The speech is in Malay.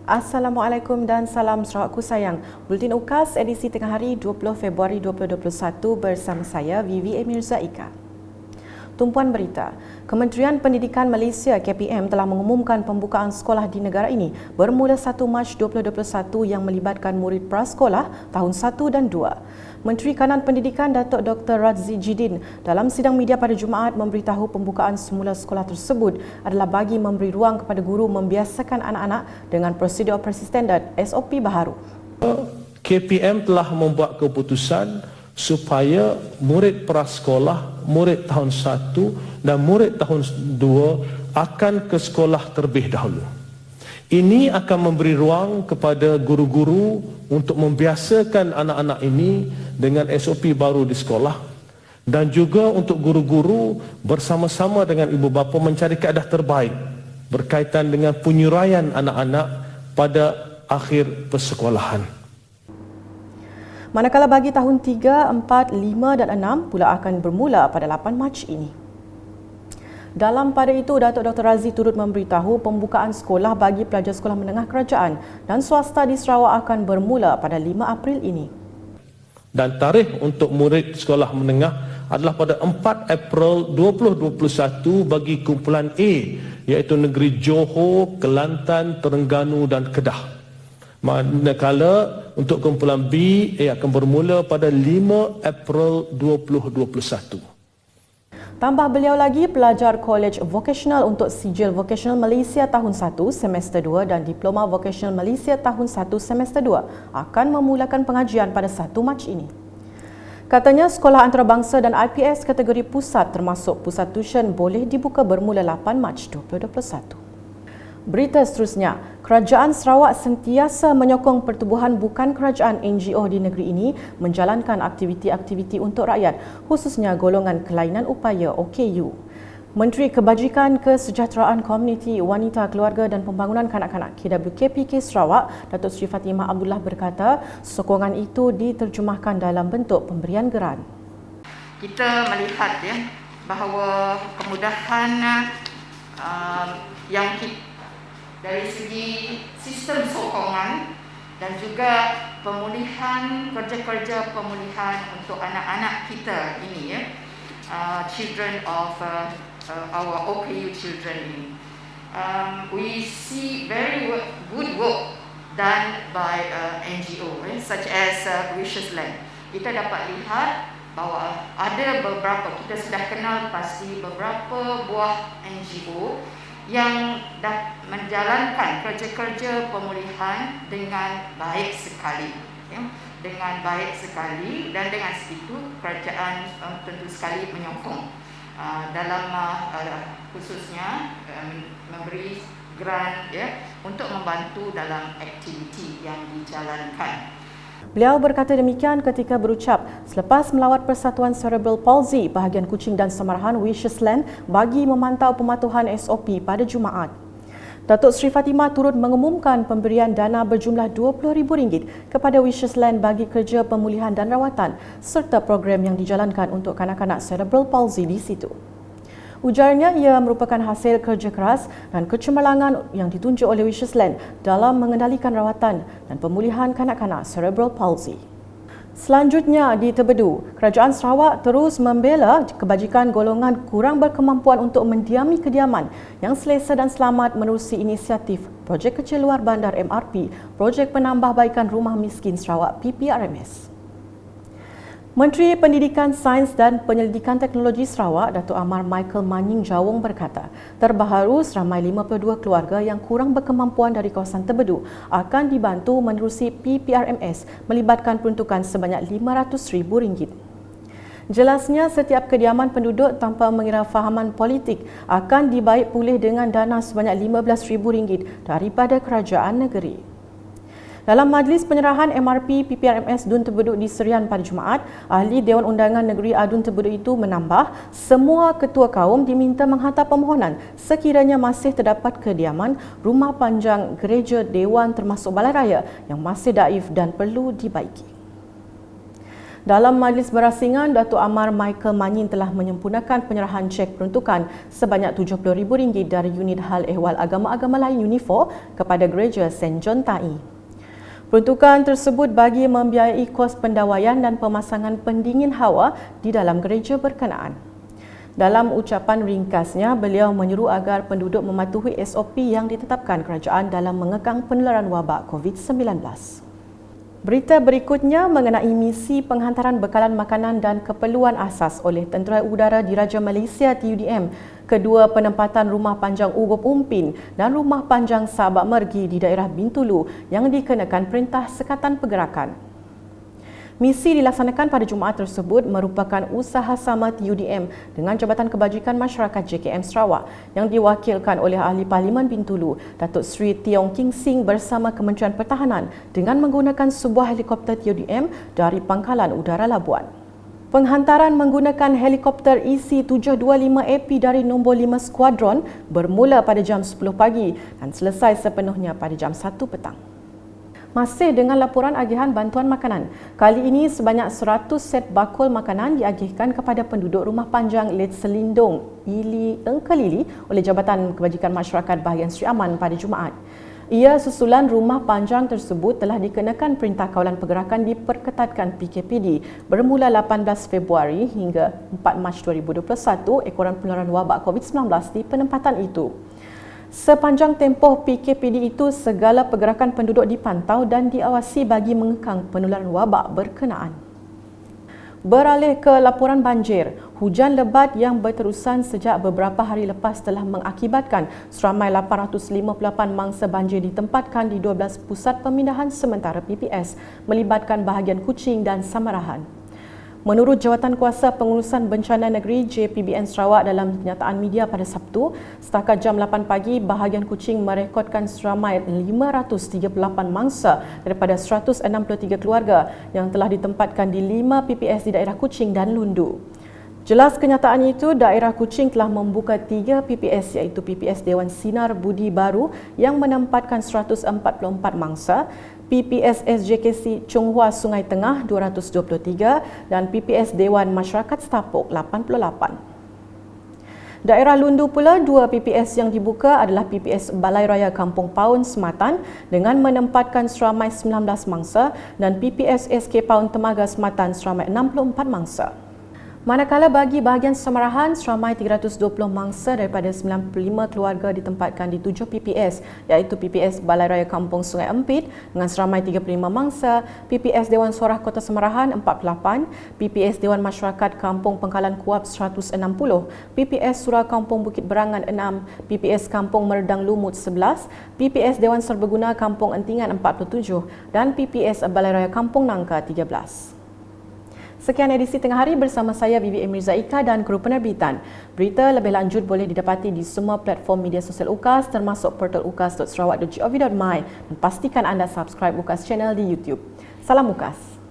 Assalamualaikum dan salam Sarawakku sayang. Bulletin UKAS edisi tengah hari 20 Februari 2021 bersama saya Vivi Emirza Ika. Tumpuan berita. Kementerian Pendidikan Malaysia KPM telah mengumumkan pembukaan sekolah di negara ini bermula 1 Mac 2021 yang melibatkan murid prasekolah tahun 1 dan 2. Menteri Kanan Pendidikan Datuk Dr. Razzie Jidin dalam sidang media pada Jumaat memberitahu pembukaan semula sekolah tersebut adalah bagi memberi ruang kepada guru membiasakan anak-anak dengan prosedur operasi standard SOP baharu. KPM telah membuat keputusan supaya murid prasekolah, murid tahun 1 dan murid tahun 2 akan ke sekolah terlebih dahulu. Ini akan memberi ruang kepada guru-guru untuk membiasakan anak-anak ini dengan SOP baru di sekolah dan juga untuk guru-guru bersama-sama dengan ibu bapa mencari kaedah terbaik berkaitan dengan penyuraian anak-anak pada akhir persekolahan. Manakala bagi tahun 3, 4, 5 dan 6 pula akan bermula pada 8 Mac ini. Dalam pada itu, Datuk Dr. Razzie turut memberitahu pembukaan sekolah bagi pelajar sekolah menengah kerajaan dan swasta di Sarawak akan bermula pada 5 April ini. Dan tarikh untuk murid sekolah menengah adalah pada 4 April 2021 bagi kumpulan A, iaitu negeri Johor, Kelantan, Terengganu dan Kedah. Manakala untuk kumpulan B ia akan bermula pada 5 April 2021. Tambah beliau lagi, pelajar College Vocational untuk Sijil Vocational Malaysia tahun 1 semester 2 dan Diploma Vocational Malaysia tahun 1 semester 2 akan memulakan pengajian pada 1 Mac ini. Katanya sekolah antarabangsa dan IPS kategori pusat termasuk pusat tuition boleh dibuka bermula 8 Mac 2021. Berita seterusnya, Kerajaan Sarawak sentiasa menyokong pertubuhan bukan kerajaan NGO di negeri ini menjalankan aktiviti-aktiviti untuk rakyat, khususnya golongan kelainan upaya OKU. Menteri Kebajikan Kesejahteraan Komuniti Wanita Keluarga dan Pembangunan Kanak-kanak KWKPK Sarawak, Datuk Seri Fatimah Abdullah berkata, sokongan itu diterjemahkan dalam bentuk pemberian geran. Kita melihat bahawa kemudahan yang dari segi sistem sokongan dan juga pemulihan, kerja-kerja pemulihan untuk anak-anak kita ini, children of our OKU children ini. We see very good work done by NGO such as Wishes Land. Kita dapat lihat bahawa ada beberapa, kita sudah kenal pasti beberapa buah NGO yang dah menjalankan kerja-kerja pemulihan dengan baik sekali, dengan baik sekali, dan dengan segitu kerajaan tentu sekali menyokong dalam khususnya memberi grant untuk membantu dalam aktiviti yang dijalankan. Beliau berkata demikian ketika berucap selepas melawat Persatuan Cerebral Palsy bahagian Kuching dan Samarahan Wishes Land bagi memantau pematuhan SOP pada Jumaat. Datuk Seri Fatimah turut mengumumkan pemberian dana berjumlah RM20,000 kepada Wishes Land bagi kerja pemulihan dan rawatan serta program yang dijalankan untuk kanak-kanak Cerebral Palsy di situ. Ujarnya ia merupakan hasil kerja keras dan kecemerlangan yang ditunjuk oleh Wishes Land dalam mengendalikan rawatan dan pemulihan kanak-kanak Cerebral Palsy. Selanjutnya di Tebedu, Kerajaan Sarawak terus membela kebajikan golongan kurang berkemampuan untuk mendiami kediaman yang selesa dan selamat menerusi inisiatif Projek Kecil Luar Bandar MRP, Projek Penambahbaikan Rumah Miskin Sarawak PPRMS. Menteri Pendidikan, Sains dan Penyelidikan Teknologi Sarawak, Datuk Amar Michael Manning Jawong berkata, terbaharu seramai 52 keluarga yang kurang berkemampuan dari kawasan Tebedu akan dibantu menerusi PPRMS melibatkan peruntukan sebanyak RM500,000. Jelasnya, setiap kediaman penduduk tanpa mengira fahaman politik akan dibaik pulih dengan dana sebanyak RM15,000 daripada kerajaan negeri. Dalam majlis penyerahan MRP PPRMS Dun Tebedu di Serian pada Jumaat, Ahli Dewan Undangan Negeri Adun Tebedu itu menambah semua ketua kaum diminta menghantar permohonan sekiranya masih terdapat kediaman, rumah panjang, gereja, dewan termasuk balai raya yang masih daif dan perlu dibaiki. Dalam majlis berasingan, Datuk Amar Michael Manyin telah menyempurnakan penyerahan cek peruntukan sebanyak RM70,000 dari unit hal ehwal agama-agama lain UNIFOR kepada gereja St. John Tai. Peruntukan tersebut bagi membiayai kos pendawaian dan pemasangan pendingin hawa di dalam gereja berkenaan. Dalam ucapan ringkasnya, beliau menyeru agar penduduk mematuhi SOP yang ditetapkan kerajaan dalam mengekang penularan wabak COVID-19. Berita berikutnya mengenai misi penghantaran bekalan makanan dan keperluan asas oleh Tentera Udara Diraja Malaysia TUDM, kedua penempatan Rumah Panjang Ugop Umpin dan Rumah Panjang Sabak Mergi di daerah Bintulu yang dikenakan Perintah Sekatan Pergerakan. Misi dilaksanakan pada Jumaat tersebut merupakan usaha sama TUDM dengan Jabatan Kebajikan Masyarakat JKM Sarawak yang diwakilkan oleh Ahli Parlimen Bintulu, Datuk Seri Tiong King Sing bersama Kementerian Pertahanan dengan menggunakan sebuah helikopter TUDM dari Pangkalan Udara Labuan. Penghantaran menggunakan helikopter EC-725AP dari nombor 5 Skuadron bermula pada jam 10 pagi dan selesai sepenuhnya pada jam 1 petang. Masih dengan laporan agihan bantuan makanan. Kali ini sebanyak 100 set bakul makanan diagihkan kepada penduduk Rumah Panjang Let Selindung, Engkelili oleh Jabatan Kebajikan Masyarakat Bahagian Seri Aman pada Jumaat. Ia susulan rumah panjang tersebut telah dikenakan Perintah Kawalan Pergerakan diperketatkan PKPD bermula 18 Februari hingga 4 Mac 2021 ekoran penularan wabak COVID-19 di penempatan itu. Sepanjang tempoh PKPD itu, segala pergerakan penduduk dipantau dan diawasi bagi mengekang penularan wabak berkenaan. Beralih ke laporan banjir, hujan lebat yang berterusan sejak beberapa hari lepas telah mengakibatkan seramai 858 mangsa banjir ditempatkan di 12 pusat pemindahan sementara PPS melibatkan bahagian Kuching dan Samarahan. Menurut Jawatankuasa Pengurusan Bencana Negeri JPBN Sarawak dalam kenyataan media pada Sabtu, setakat jam 8 pagi, bahagian Kuching merekodkan seramai 538 mangsa daripada 163 keluarga yang telah ditempatkan di 5 PPS di daerah Kuching dan Lundu. Jelas kenyataan itu, daerah Kuching telah membuka 3 PPS iaitu PPS Dewan Sinar Budi Baru yang menempatkan 144 mangsa, PPS SJKC Chonghua Sungai Tengah 223 dan PPS Dewan Masyarakat Setapuk 88. Daerah Lundu pula, 2 PPS yang dibuka adalah PPS Balai Raya Kampung Paun Sematan dengan menempatkan seramai 19 mangsa dan PPS SK Paun Temaga Sematan seramai 64 mangsa. Manakala bagi bahagian Samarahan, seramai 320 mangsa daripada 95 keluarga ditempatkan di 7 PPS iaitu PPS Balai Raya Kampung Sungai Empit dengan seramai 35 mangsa, PPS Dewan Sorah Kota Samarahan 48, PPS Dewan Masyarakat Kampung Pangkalan Kuap 160, PPS Surau Kampung Bukit Berangan 6, PPS Kampung Meredang Lumut 11, PPS Dewan Serbaguna Kampung Entingan 47 dan PPS Balai Raya Kampung Nangka 13. Sekian edisi Tengah Hari bersama saya Bibi Emir Zaika dan kru penerbitan. Berita lebih lanjut boleh didapati di semua platform media sosial UKAS termasuk portal ukas.sarawak.gov.my dan pastikan anda subscribe UKAS channel di YouTube. Salam UKAS.